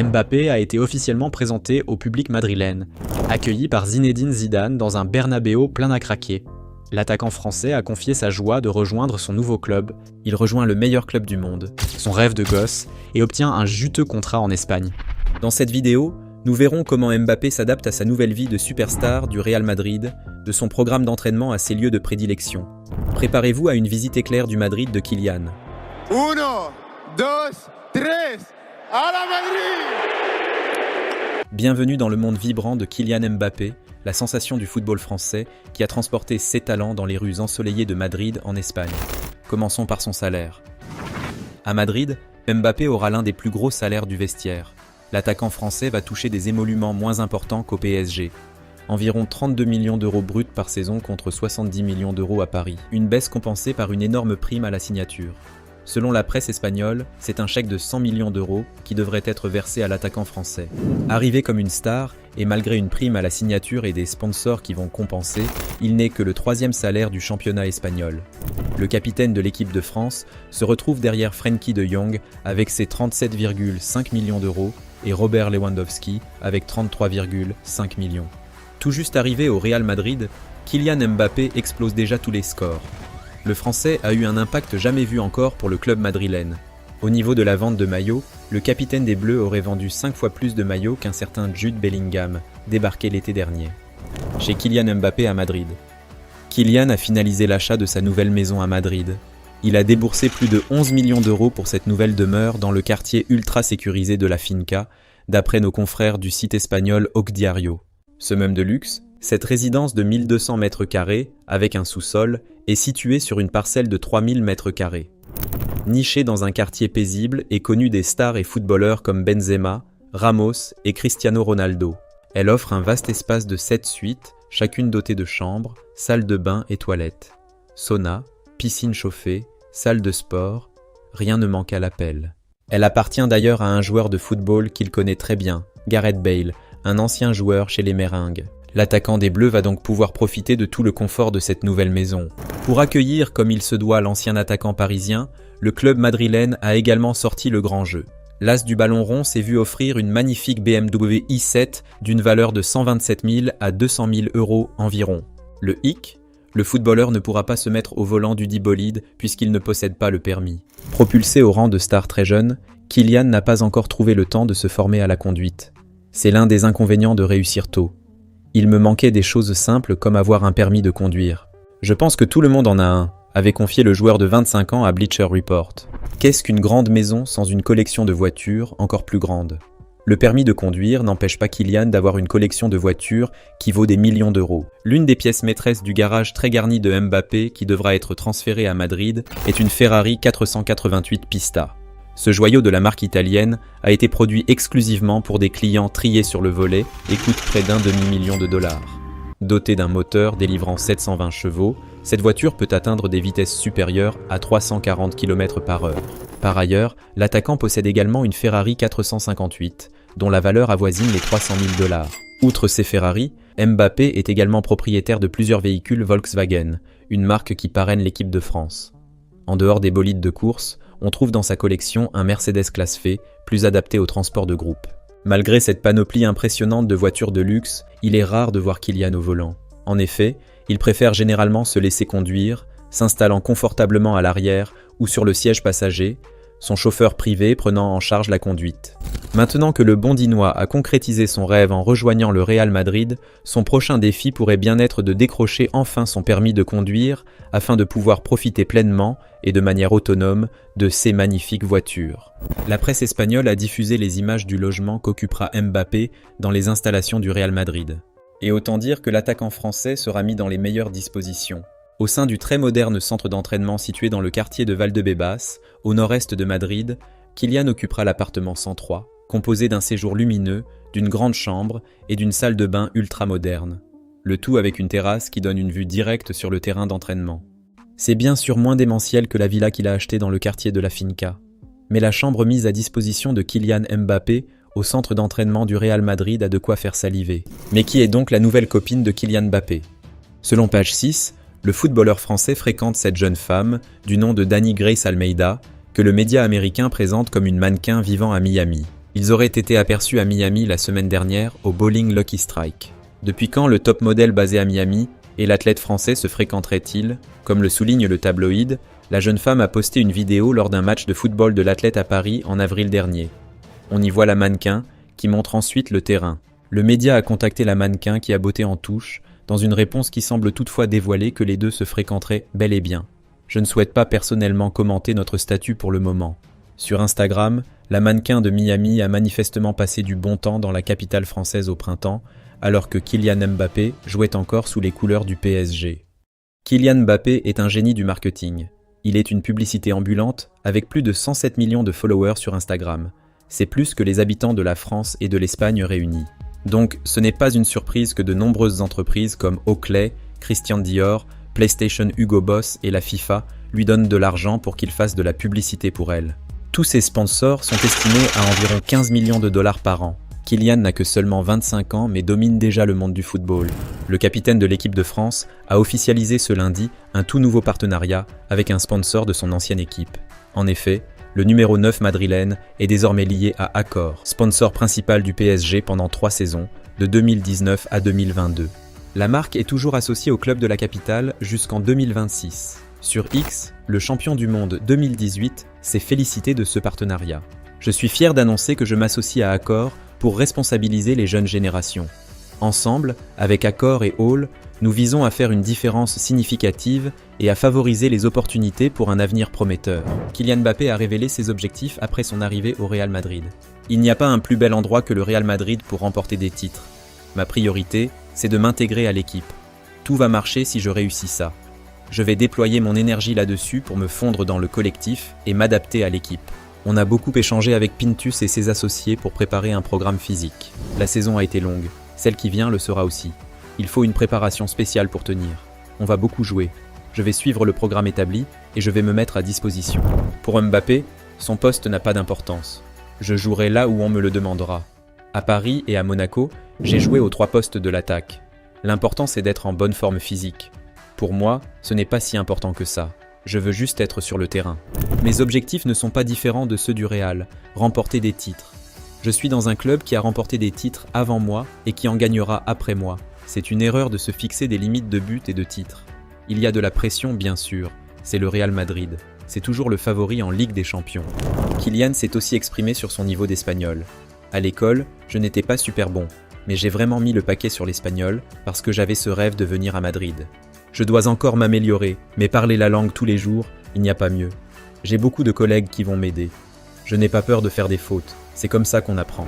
Mbappé a été officiellement présenté au public madrilène, accueilli par Zinedine Zidane dans un Bernabéu plein à craquer. L'attaquant français a confié sa joie de rejoindre son nouveau club. Il rejoint le meilleur club du monde, son rêve de gosse, et obtient un juteux contrat en Espagne. Dans cette vidéo, nous verrons comment Mbappé s'adapte à sa nouvelle vie de superstar du Real Madrid, de son programme d'entraînement à ses lieux de prédilection. Préparez-vous à une visite éclair du Madrid de Kylian. 1, 2, 3, à la Madrid! Bienvenue dans le monde vibrant de Kylian Mbappé, la sensation du football français qui a transporté ses talents dans les rues ensoleillées de Madrid en Espagne. Commençons par son salaire. À Madrid, Mbappé aura l'un des plus gros salaires du vestiaire. L'attaquant français va toucher des émoluments moins importants qu'au PSG. Environ 32 millions d'euros bruts par saison contre 70 millions d'euros à Paris. Une baisse compensée par une énorme prime à la signature. Selon la presse espagnole, c'est un chèque de 100 millions d'euros qui devrait être versé à l'attaquant français. Arrivé comme une star, et malgré une prime à la signature et des sponsors qui vont compenser, il n'est que le 3e salaire du championnat espagnol. Le capitaine de l'équipe de France se retrouve derrière Frenkie de Jong avec ses 37,5 millions d'euros et Robert Lewandowski avec 33,5 millions. Tout juste arrivé au Real Madrid, Kylian Mbappé explose déjà tous les scores. Le Français a eu un impact jamais vu encore pour le club madrilène. Au niveau de la vente de maillots, le capitaine des Bleus aurait vendu 5 fois plus de maillots qu'un certain Jude Bellingham, débarqué l'été dernier. Chez Kylian Mbappé à Madrid. Kylian a finalisé l'achat de sa nouvelle maison à Madrid. Il a déboursé plus de 11 millions d'euros pour cette nouvelle demeure dans le quartier ultra sécurisé de la Finca, d'après nos confrères du site espagnol Ocdiario. Ce meuble de luxe, cette résidence de 1200 mètres carrés, avec un sous-sol, est située sur une parcelle de 3000 mètres carrés. Nichée dans un quartier paisible et connue des stars et footballeurs comme Benzema, Ramos et Cristiano Ronaldo. Elle offre un vaste espace de 7 suites, chacune dotée de chambres, salle de bain et toilettes. Sauna, piscine chauffée, salle de sport, rien ne manque à l'appel. Elle appartient d'ailleurs à un joueur de football qu'il connaît très bien, Gareth Bale, un ancien joueur chez les Meringues. L'attaquant des Bleus va donc pouvoir profiter de tout le confort de cette nouvelle maison. Pour accueillir comme il se doit l'ancien attaquant parisien, le club madrilène a également sorti le grand jeu. L'as du ballon rond s'est vu offrir une magnifique BMW i7 d'une valeur de 127 000 à 200 000 euros environ. Le hic, le footballeur ne pourra pas se mettre au volant du dit bolide puisqu'il ne possède pas le permis. Propulsé au rang de star très jeune, Kylian n'a pas encore trouvé le temps de se former à la conduite. C'est l'un des inconvénients de réussir tôt. Il me manquait des choses simples comme avoir un permis de conduire. Je pense que tout le monde en a un, avait confié le joueur de 25 ans à Bleacher Report. Qu'est-ce qu'une grande maison sans une collection de voitures encore plus grande ? Le permis de conduire n'empêche pas Kylian d'avoir une collection de voitures qui vaut des millions d'euros. L'une des pièces maîtresses du garage très garni de Mbappé qui devra être transférée à Madrid est une Ferrari 488 Pista. Ce joyau de la marque italienne a été produit exclusivement pour des clients triés sur le volet et coûte près d'1 demi-million de dollars. Dotée d'un moteur délivrant 720 chevaux, cette voiture peut atteindre des vitesses supérieures à 340 km/h. Par ailleurs, l'attaquant possède également une Ferrari 458, dont la valeur avoisine les 300 000 dollars. Outre ces Ferrari, Mbappé est également propriétaire de plusieurs véhicules Volkswagen, une marque qui parraine l'équipe de France. En dehors des bolides de course, on trouve dans sa collection un Mercedes classe F, plus adapté au transport de groupe. Malgré cette panoplie impressionnante de voitures de luxe, il est rare de voir Kylian au volant. En effet, il préfère généralement se laisser conduire, s'installant confortablement à l'arrière ou sur le siège passager, son chauffeur privé prenant en charge la conduite. Maintenant que le Bondinois a concrétisé son rêve en rejoignant le Real Madrid, son prochain défi pourrait bien être de décrocher enfin son permis de conduire afin de pouvoir profiter pleinement et de manière autonome de ces magnifiques voitures. La presse espagnole a diffusé les images du logement qu'occupera Mbappé dans les installations du Real Madrid. Et autant dire que l'attaquant français sera mis dans les meilleures dispositions. Au sein du très moderne centre d'entraînement situé dans le quartier de Valdebebas, au nord-est de Madrid, Kylian occupera l'appartement 103, composé d'un séjour lumineux, d'une grande chambre et d'une salle de bain ultra moderne. Le tout avec une terrasse qui donne une vue directe sur le terrain d'entraînement. C'est bien sûr moins démentiel que la villa qu'il a achetée dans le quartier de la Finca. Mais la chambre mise à disposition de Kylian Mbappé au centre d'entraînement du Real Madrid a de quoi faire saliver. Mais qui est donc la nouvelle copine de Kylian Mbappé ? Selon page 6, le footballeur français fréquente cette jeune femme, du nom de Dani Grace Almeida, que le média américain présente comme une mannequin vivant à Miami. Ils auraient été aperçus à Miami la semaine dernière au bowling Lucky Strike. Depuis quand le top modèle basé à Miami et l'athlète français se fréquenteraient-ils? Comme le souligne le tabloïd, la jeune femme a posté une vidéo lors d'un match de football de l'athlète à Paris en avril dernier. On y voit la mannequin qui montre ensuite le terrain. Le média a contacté la mannequin qui a botté en touche, dans une réponse qui semble toutefois dévoiler que les deux se fréquenteraient bel et bien. Je ne souhaite pas personnellement commenter notre statut pour le moment. Sur Instagram, la mannequin de Miami a manifestement passé du bon temps dans la capitale française au printemps, alors que Kylian Mbappé jouait encore sous les couleurs du PSG. Kylian Mbappé est un génie du marketing. Il est une publicité ambulante avec plus de 107 millions de followers sur Instagram. C'est plus que les habitants de la France et de l'Espagne réunis. Donc, ce n'est pas une surprise que de nombreuses entreprises comme Oakley, Christian Dior, PlayStation Hugo Boss et la FIFA lui donnent de l'argent pour qu'il fasse de la publicité pour elle. Tous ces sponsors sont estimés à environ 15 millions de dollars par an. Kylian n'a que seulement 25 ans mais domine déjà le monde du football. Le capitaine de l'équipe de France a officialisé ce lundi un tout nouveau partenariat avec un sponsor de son ancienne équipe. En effet, le numéro 9 madrilène est désormais lié à Accor, sponsor principal du PSG pendant 3 saisons, de 2019 à 2022. La marque est toujours associée au club de la capitale jusqu'en 2026. Sur X, le champion du monde 2018 s'est félicité de ce partenariat. Je suis fier d'annoncer que je m'associe à Accor pour responsabiliser les jeunes générations. Ensemble, avec Accor et Hall, nous visons à faire une différence significative et à favoriser les opportunités pour un avenir prometteur. Kylian Mbappé a révélé ses objectifs après son arrivée au Real Madrid. Il n'y a pas un plus bel endroit que le Real Madrid pour remporter des titres. Ma priorité, c'est de m'intégrer à l'équipe. Tout va marcher si je réussis ça. Je vais déployer mon énergie là-dessus pour me fondre dans le collectif et m'adapter à l'équipe. On a beaucoup échangé avec Pintus et ses associés pour préparer un programme physique. La saison a été longue. Celle qui vient le sera aussi. Il faut une préparation spéciale pour tenir. On va beaucoup jouer. Je vais suivre le programme établi et je vais me mettre à disposition. Pour Mbappé, son poste n'a pas d'importance. Je jouerai là où on me le demandera. À Paris et à Monaco, j'ai joué aux 3 postes de l'attaque. L'important c'est d'être en bonne forme physique. Pour moi, ce n'est pas si important que ça. Je veux juste être sur le terrain. Mes objectifs ne sont pas différents de ceux du Real, remporter des titres. Je suis dans un club qui a remporté des titres avant moi et qui en gagnera après moi. C'est une erreur de se fixer des limites de buts et de titres. Il y a de la pression bien sûr, c'est le Real Madrid. C'est toujours le favori en Ligue des Champions. Kylian s'est aussi exprimé sur son niveau d'espagnol. À l'école, je n'étais pas super bon, mais j'ai vraiment mis le paquet sur l'espagnol parce que j'avais ce rêve de venir à Madrid. Je dois encore m'améliorer, mais parler la langue tous les jours, il n'y a pas mieux. J'ai beaucoup de collègues qui vont m'aider. Je n'ai pas peur de faire des fautes, c'est comme ça qu'on apprend.